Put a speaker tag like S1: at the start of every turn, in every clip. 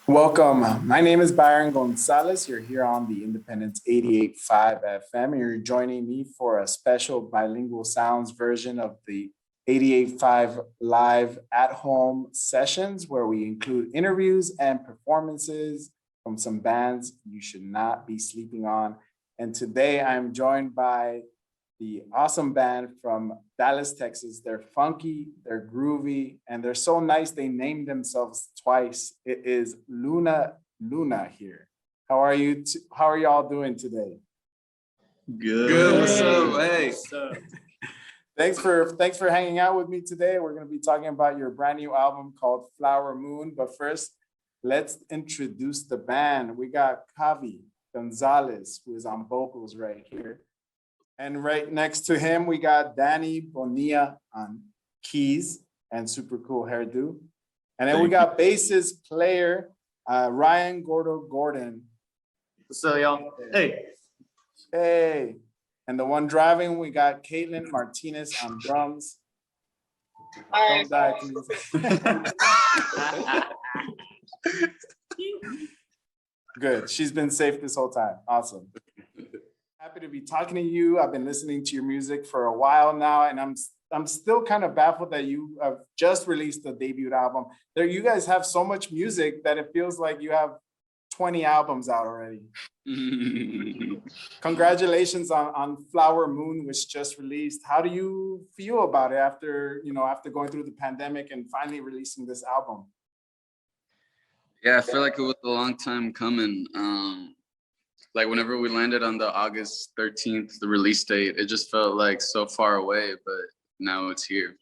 S1: Welcome. My name is Byron Gonzalez. You're here on the Independence 88.5 FM, and you're joining me for a special Bilingual Sounds version of the 88.5 live at-home sessions, where we include interviews and performances from some bands you should not be sleeping on. And today I'm joined by the awesome band from Dallas, Texas. They're funky, they're groovy, and they're so nice they named themselves twice. It is Luna here. How are you? How are y'all doing today?
S2: Good. What's up? Hey.
S1: What's up? Thanks for hanging out with me today. We're going to be talking about your brand new album called Flower Moon. But first, let's introduce the band. We got Byron Gonzalez, who is on vocals right here. And right next to him, we got Danny Bonilla on keys and super cool hairdo. And then we got bassist player Ryan Gordo Gordon.
S2: What's up, y'all? Hey.
S1: Hey. And the one driving, we got Caitlin Martinez on drums.
S3: Hi.
S1: Don't die, please. Good. She's been safe this whole time. Awesome. Happy to be talking to you. I've been listening to your music for a while now, and I'm still kind of baffled that you have just released a debut album. You guys have so much music that it feels like you have 20 albums out already. Congratulations on Flower Moon, which just released. How do you feel about it after going through the pandemic and finally releasing this album?
S4: Yeah, I feel like it was a long time coming. Like whenever we landed on the August 13th, the release date, it just felt like so far away, but now it's here.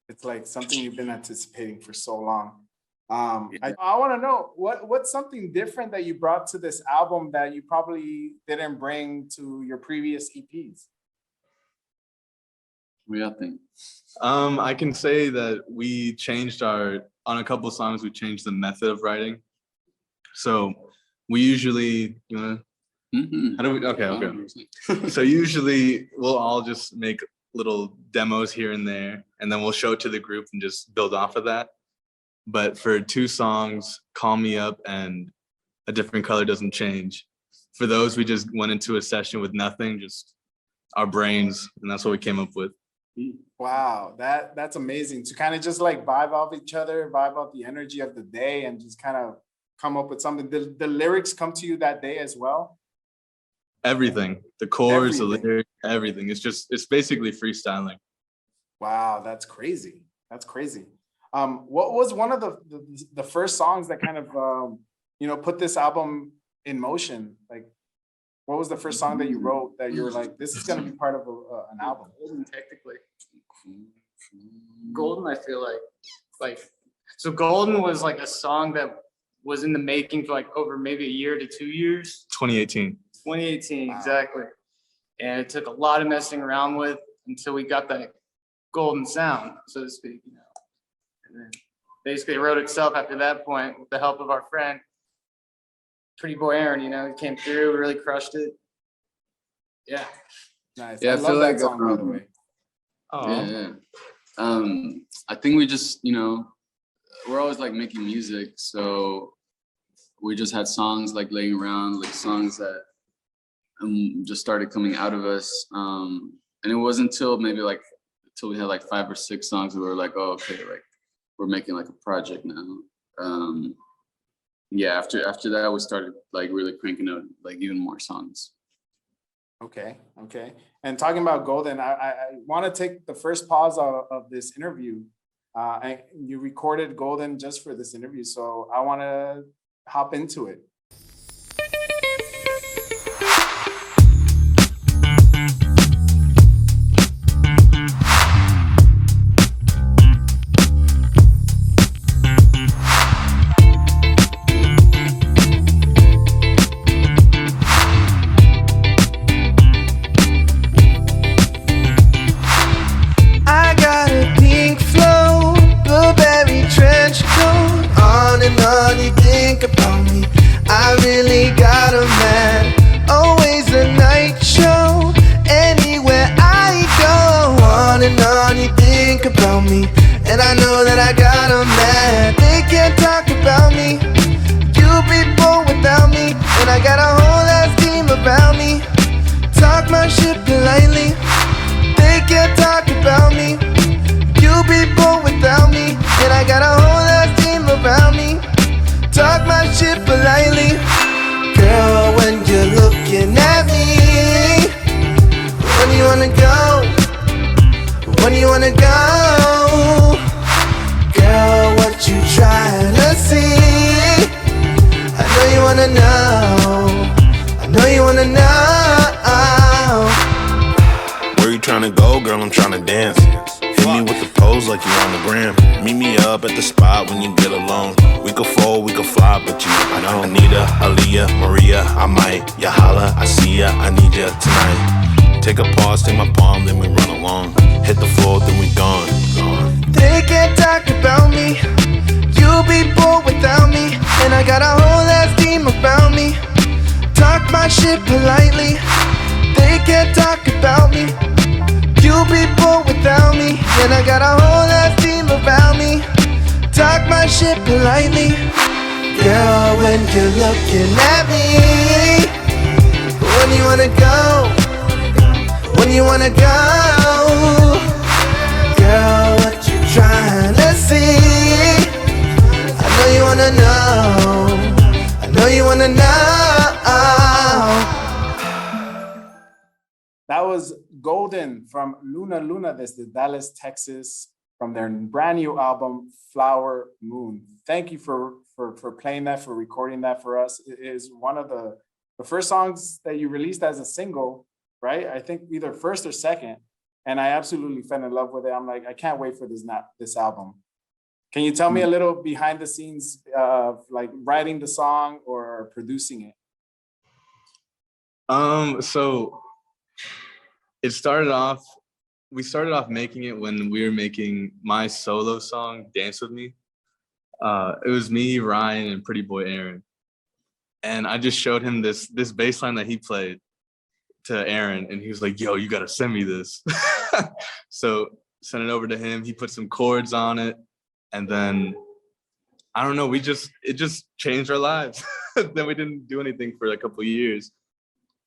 S1: It's like something you've been anticipating for so long. I want to know what's something different that you brought to this album that you probably didn't bring to your previous EPs?
S4: What do you think?
S2: I can say that we changed on a couple of songs, we changed the method of writing. So we usually, okay. So usually we'll all just make little demos here and there, and then we'll show it to the group and just build off of that. But for two songs, Call Me Up and A Different Color Doesn't Change, for those, we just went into a session with nothing, just our brains, and that's what we came up with.
S1: Wow, that's amazing to kind of just like vibe off each other, vibe off the energy of the day, and just kind of come up with something. The lyrics come to you that day as well?
S2: Everything, the chords, the lyrics, everything. It's basically freestyling.
S1: Wow, that's crazy. That's crazy. What was one of the first songs that kind of put this album in motion? Like, what was the first song that you wrote that you were like, this is going to be part of an album?
S3: Golden, technically. Golden, I feel like so Golden was like a song that was in the making for like over maybe a year to 2 years.
S2: 2018.
S3: 2018,
S1: Wow.
S3: exactly. And it took a lot of messing around with until we got that golden sound, so to speak. And then basically it wrote itself after that point with the help of our friend, Pretty Boy Aaron. He came through, really crushed it. Yeah.
S1: Nice.
S4: Yeah,
S1: I
S4: I
S1: love
S4: feel
S1: that
S4: like
S1: song, by the way.
S4: Yeah. I think we just, we're always like making music, so we just had songs like laying around, like songs that just started coming out of us. And it wasn't until maybe like until we had like 5 or 6 songs we were like, oh, okay, like we're making like a project now. Yeah, after that we started like really cranking out like even more songs.
S1: Okay. And talking about Golden, I want to take the first pause of this interview. You recorded Golden just for this interview, so I want to hop into it.
S5: I got a pink flow, blueberry trench coat. On and on you think about me. I really got a man. Always a night show. Anywhere I go. On and on you think about me. And I know that I got a man. They can't talk about I got a whole ass team around me. Talk my shit politely. They can't talk about me. You be born without me. And I got a whole ass team around me. Talk my shit politely. Girl, when you're looking at me, when you wanna go? When you wanna go? Girl, what you trying to see? I know you wanna know. I know you wanna know.
S6: Where you tryna go, girl? I'm tryna dance. Hit me with the pose like you on the gram. Meet me up at the spot when you get alone. We could fall, we could fly, but you know Anita, Aaliyah, Maria, I might. Ya holla, I see ya, I need ya tonight. Take a pause, take my palm, then we run along. Hit the floor, then we gone.
S5: They can't talk about me. You be bored without me. And I got a whole ass team around me. Talk my shit politely. They can't talk about me. You be bored without me. And I got a whole ass team around me. Talk my shit politely. Girl, when you're looking at me, when you wanna go? When you wanna go? Girl, what you trying to see? I know you wanna know. I know you wanna know.
S1: That was Golden from Luna Luna desde Dallas, Texas, from their brand new album, Flower Moon. Thank you for playing that, for recording that for us. It is one of the first songs that you released as a single, right? I think either first or second. And I absolutely fell in love with it. I'm like, I can't wait for this album. Can you tell me a little behind the scenes of like writing the song or producing it?
S2: So we started off making it when we were making my solo song, Dance With Me. It was me, Ryan, and Pretty Boy Aaron. And I just showed him this bass line that he played to Aaron, and he was like, yo, you gotta send me this. So sent it over to him. He put some chords on it, and then I don't know, it just changed our lives. Then we didn't do anything for a couple of years.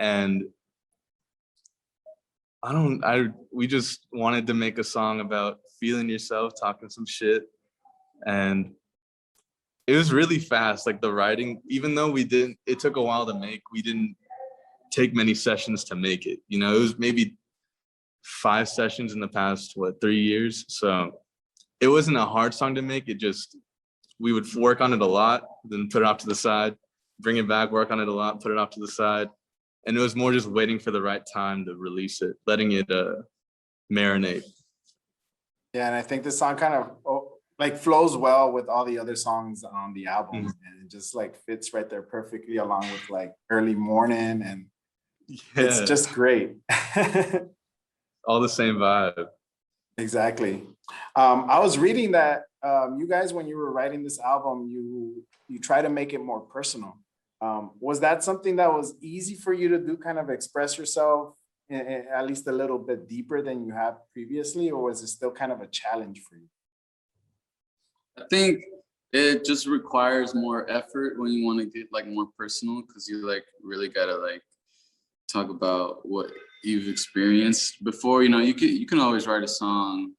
S2: And we just wanted to make a song about feeling yourself, talking some shit. And it was really fast, like the writing, even though it took a while to make, we didn't take many sessions to make it. You know, it was maybe 5 sessions in the past, 3 years. So it wasn't a hard song to make. We would work on it a lot, then put it off to the side, bring it back, work on it a lot, put it off to the side. And it was more just waiting for the right time to release it, letting it marinate.
S1: Yeah, and I think this song kind of like flows well with all the other songs on the album.
S2: Mm-hmm.
S1: And it just like fits right there perfectly along with like Early Morning, and
S2: Yeah.
S1: it's just great.
S2: All the same vibe.
S1: Exactly. I was reading that you guys, when you were writing this album, you try to make it more personal. Was that something that was easy for you to do, kind of express yourself at least a little bit deeper than you have previously, or was it still kind of a challenge for you?
S4: I think it just requires more effort when you want to get like more personal, because you like really gotta like talk about what you've experienced before. You know, you can always write a song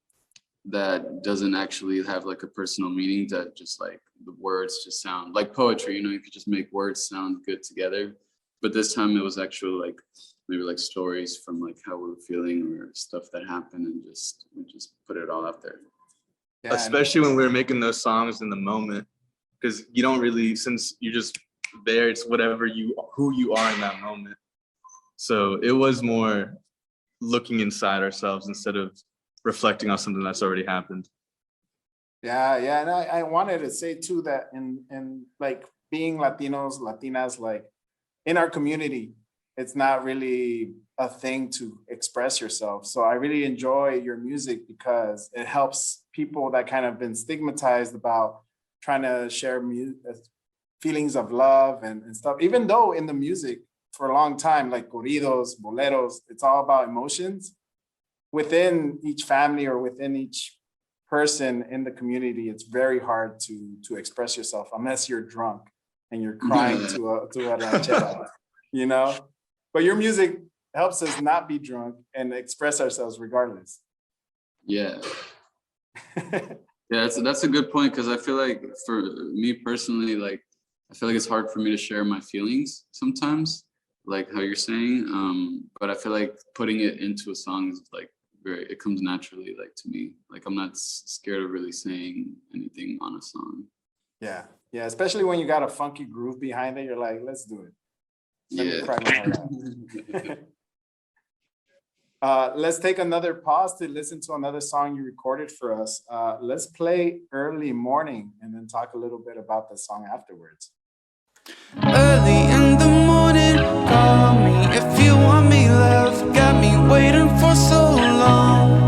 S4: that doesn't actually have like a personal meaning, that just like the words just sound like poetry. You know, you could just make words sound good together. But this time it was actually like maybe like stories from like how we were feeling or stuff that happened, and we just put it all out there.
S1: Yeah,
S2: Especially when we were making those songs in the moment, because you don't really, since you're just there, it's who you are in that moment. So it was more looking inside ourselves instead of reflecting on something that's already happened.
S1: Yeah, and I wanted to say too that in like being Latinos, Latinas, like in our community, it's not really a thing to express yourself. So I really enjoy your music because it helps people that kind of been stigmatized about trying to share feelings of love and stuff. Even though in the music for a long time, like corridos, boleros, it's all about emotions. Within each family or within each person in the community, it's very hard to express yourself unless you're drunk. and you're crying to a ranchera, you know? But your music helps us not be drunk and express ourselves regardless.
S4: Yeah. Yeah, that's a good point, because I feel like for me personally, like I feel like it's hard for me to share my feelings sometimes, like how you're saying. But I feel like putting it into a song is like it comes naturally, like to me. Like I'm not scared of really saying anything on a song.
S1: Yeah, yeah, especially when you got a funky groove behind it, you're like, let's do it. Let me cry my heart out. Let's take another pause to listen to another song you recorded for us. Let's play Early Morning and then talk a little bit about the song afterwards.
S5: Early in the morning, call me if you want me, love. Got me waiting for so long.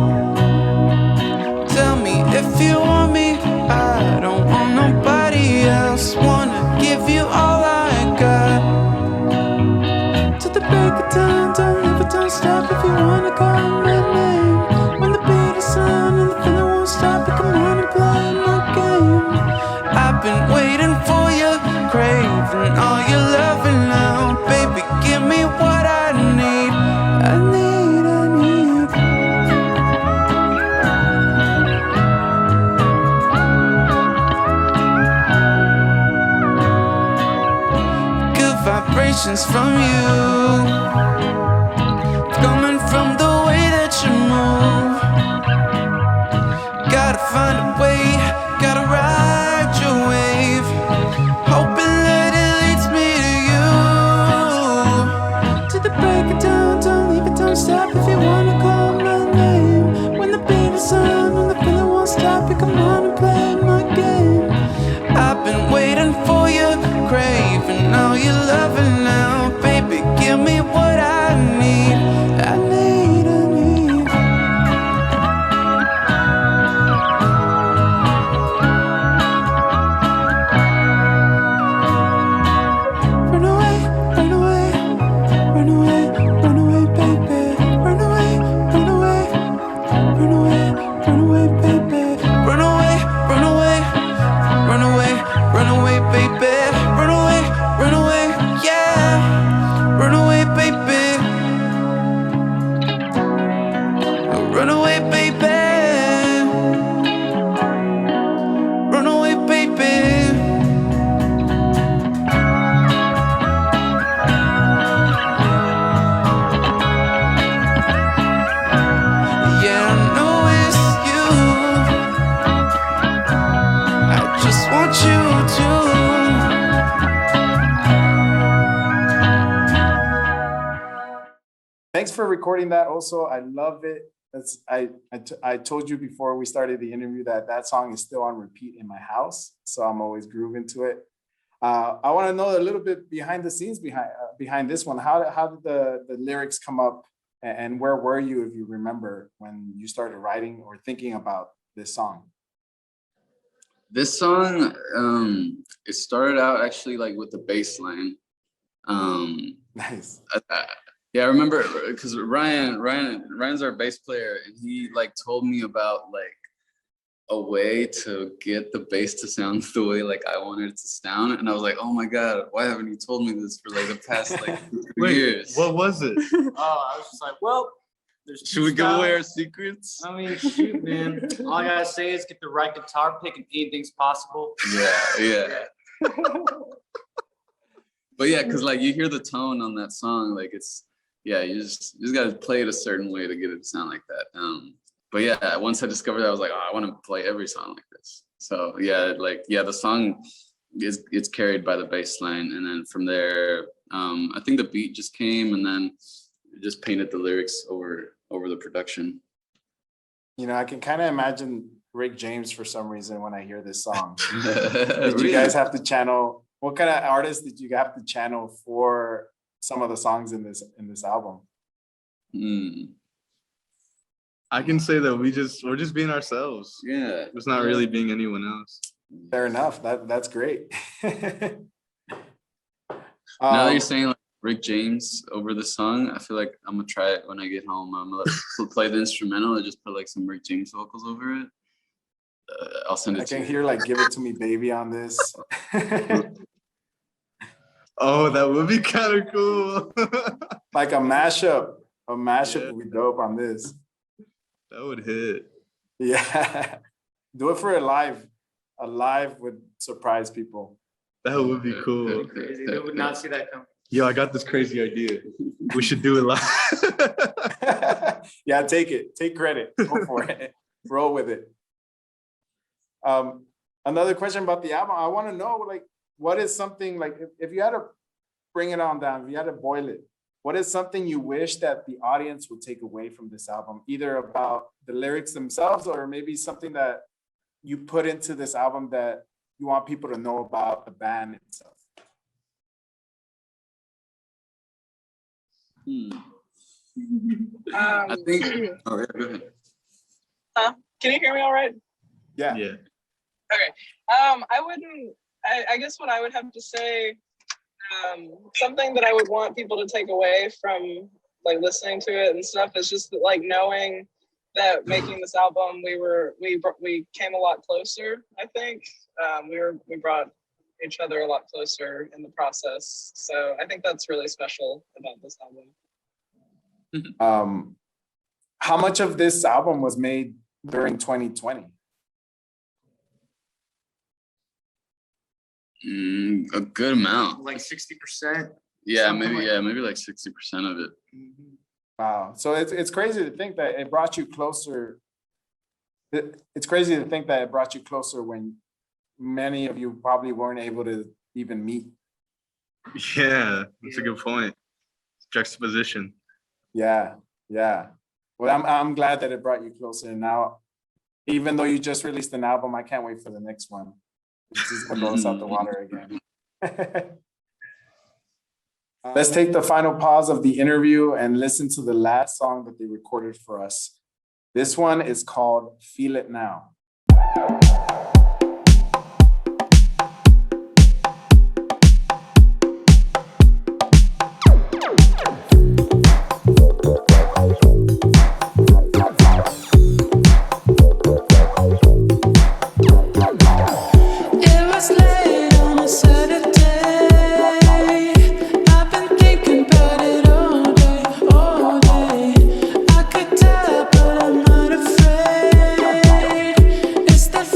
S5: Tell me if you want me, I don't want nobody else. Wanna give you all I got. To the break of dawn, don't leave it, don't stop if you wanna call my name. When the beat is on and the feeling won't stop, you come on and play my game. I've been waiting for you, craving all your loving now. Baby, give me what I need. I need. Good vibrations from you, coming from the way that you move. Gotta find a way, gotta ride your wave, hoping that it leads me to you. To the break of dawn, don't leave it, don't stop if you wanna call my name. When the beat is on and the feeling won't stop, you come on and play my game. I've been waiting for you, craving all your loving now. Baby, give me what I need. I need, I need. Run away, run away, run away, run away, baby. Run away, run away, run away, run away, baby. Run away, run away, run away, run away, baby. Run away, run away, yeah. Run away, baby. Run away, baby. Run away, baby. Yeah, I know it's you. I just want you to.
S1: Thanks for recording that also. I love it. That's I told you before we started the interview that song is still on repeat in my house, so I'm always grooving to it. I want to know a little bit behind the scenes behind this one. How did the lyrics come up, and where were you, if you remember, when you started writing or thinking about this song?
S4: This song, it started out actually like with the bass line.
S1: Nice.
S4: Yeah, I remember because Ryan's our bass player, and he like told me about like a way to get the bass to sound the way like I wanted it to sound, and I was like, oh my god, why haven't you told me this for like the past like 2 years?
S2: What was it?
S3: Oh, I was just like, well, there's
S4: Should we give away our secrets?
S3: I mean, shoot, man. All I gotta say is get the right guitar pick and anything's possible.
S4: Yeah. But yeah, because like you hear the tone on that song, like it's you just gotta play it a certain way to get it to sound like that. But yeah, once I discovered that, I was like, oh, I want to play every song like this. So the song it's carried by the bass line, and then from there, I think the beat just came, and then just painted the lyrics over the production.
S1: You know, I can kind of imagine Rick James for some reason when I hear this song. Did
S4: Really?
S1: you guys have to channel? What kind of artists did you have to channel for some of the songs in this album?
S2: I can say that we're just being ourselves.
S4: Yeah.
S2: It's not really being anyone else.
S1: Fair enough. That's great.
S4: Now that you're saying like Rick James over the song, I feel like I'm gonna try it when I get home. I'm gonna play the instrumental and just put like some Rick James vocals over it. I'll send it
S1: I
S4: to
S1: can
S4: you.
S1: hear like "Give It to Me, Baby" on this.
S2: Oh, that would be kind of cool.
S1: Like a mashup. A mashup
S2: Yeah.
S1: would be dope on this.
S2: That would hit.
S1: Yeah. Do it for a live. A live would surprise people.
S2: That would be cool.
S3: Crazy. They would not see that coming.
S2: Yo, I got this crazy idea. We should do it live.
S1: Yeah, take it. Take credit. Go for it. Roll with it. Another question about the album. I want to know, like, what is something like if you had to bring it on down, if you had to boil it, what is something you wish that the audience would take away from this album, either about the lyrics themselves or maybe something that you put into this album that you want people to know about the band itself?
S4: I think. Oh, yeah, go ahead.
S7: Can you hear me all right?
S1: Yeah.
S2: Yeah.
S7: Okay. I guess what I would have to say, something that I would want people to take away from like listening to it and stuff is just like knowing that making this album, we came a lot closer. I think we brought each other a lot closer in the process. So I think that's really special about this album.
S1: How much of this album was made during 2020?
S4: A good amount.
S3: Like 60%.
S4: Yeah,
S3: something
S4: maybe
S3: like
S4: maybe like 60% of it.
S1: Wow. So it's crazy to think that it brought you closer. It's crazy to think that it brought you closer when many of you probably weren't able to even meet.
S2: Yeah, that's a good point. Juxtaposition.
S1: Yeah, yeah. Well, I'm glad that it brought you closer. Now, even though you just released an album, I can't wait for the next one. This is gonna blow us out the water again. Let's take the final pause of the interview and listen to the last song that they recorded for us. This one is called Feel It Now.
S8: It was late on a Saturday. I've been thinking about it all day, all day. I could tell, but I'm not afraid. It's that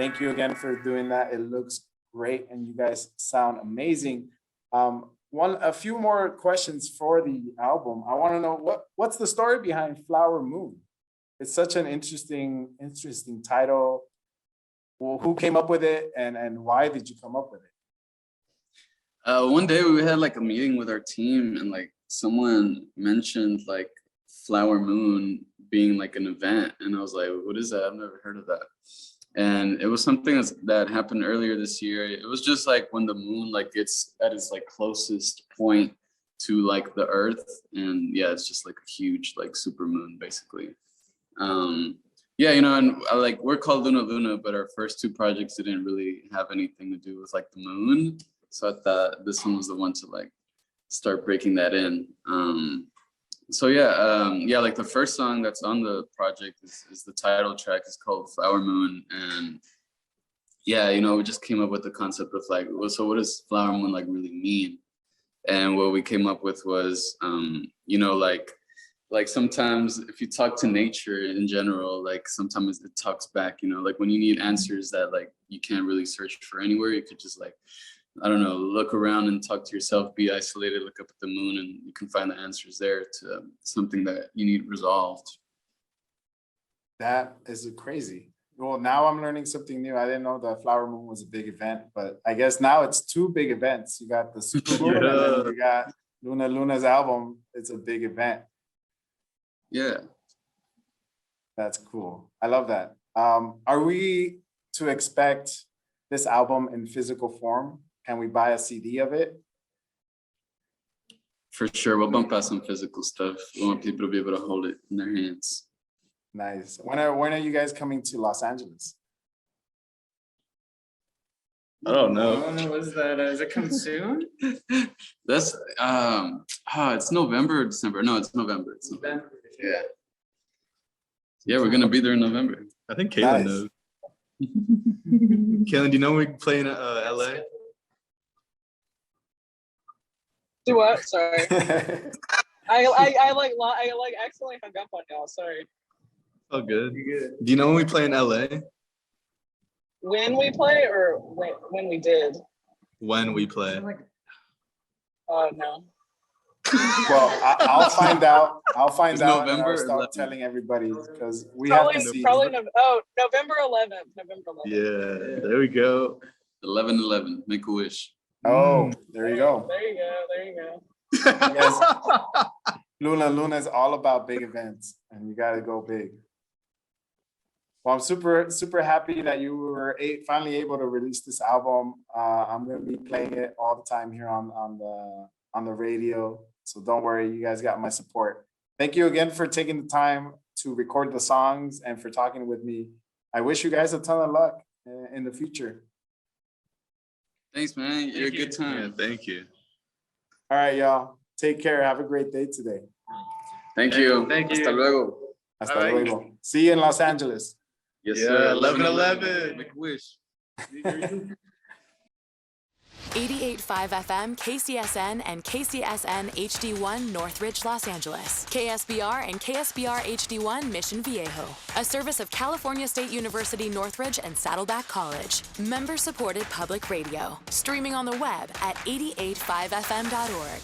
S1: Thank you again for doing that. It looks great and you guys sound amazing. A few more questions for the album. I want to know what's the story behind Flower Moon? It's such an interesting title. Well, who came up with it and why did you come up with it?
S4: One day we had like a meeting with our team and like someone mentioned like Flower Moon being like an event. And I was like, what is that? I've never heard of that. And it was something that happened earlier this year. It was just like when the moon like gets at its like closest point to like the earth. And yeah, it's just like a huge like super moon basically. Yeah, you know, and like we're called Luna Luna, but our first two projects didn't really have anything to do with like the moon. So I thought this one was the one to like start breaking that in. So yeah, like the first song that's on the project is the title track. It's called Flower Moon, and yeah, you know, we just came up with the concept of like, well, so what does Flower Moon like really mean? And what we came up with was, you know, like sometimes if you talk to nature in general, like sometimes it talks back, you know, like when you need answers that like you can't really search for anywhere, you could just like, I don't know, look around and talk to yourself, be isolated, look up at the moon, and you can find the answers there to something that you need resolved.
S1: That is crazy. Well, now I'm learning something new. I didn't know the Flower Moon was a big event, but I guess now it's two big events. You got the Super Moon and then you got Luna Luna's album. It's a big event.
S4: Yeah.
S1: That's cool. I love that. Are we to expect this album in physical form? Can we buy a CD of it?
S4: For sure, we'll bump out some physical stuff. We want people to be able to hold it in their hands.
S1: Nice. When are you guys coming to Los Angeles?
S2: I don't know.
S3: What is that? Is it coming soon?
S4: That's it's November or December. No, it's November. It's November. Yeah. Yeah, we're gonna be there in November.
S2: I think Kaylin
S1: Nice.
S2: knows. Kaylin, do you know we play in LA?
S7: Do what? Sorry. I like accidentally hung up on y'all. Sorry.
S2: Oh, good. Do you know when we play in LA?
S7: When we play or when we did?
S2: When we play.
S7: Oh no.
S1: Well, I'll find out. I'll find
S4: It's
S1: out. And
S4: November
S1: I'll start
S4: 11th.
S1: telling everybody because we have to see.
S7: November 11th. November 11th.
S2: Yeah, there we go.
S4: 11/11. Make a wish.
S1: Oh, there you go.
S7: There you go. There you go.
S1: Yes. Luna is all about big events, and you got to go big. Well, I'm super happy that you were finally able to release this album. I'm gonna be playing it all the time here on the radio. So don't worry, you guys got my support. Thank you again for taking the time to record the songs and for talking with me. I wish you guys a ton of luck in the future.
S4: Thanks, man. You're a good
S2: Yeah,
S4: time.
S2: thank you.
S1: All right, y'all. Take care. Have a great day today.
S4: Thank you.
S3: Thank you.
S4: Hasta luego.
S1: Hasta
S3: Bye.
S1: luego. See you in Los Angeles.
S4: Yes,
S2: Yeah,
S4: sir.
S2: 11/11.
S4: Make a wish.
S9: 88.5 FM, KCSN, and KCSN HD1 Northridge, Los Angeles. KSBR and KSBR HD1 Mission Viejo. A service of California State University Northridge and Saddleback College. Member-supported public radio. Streaming on the web at 885fm.org.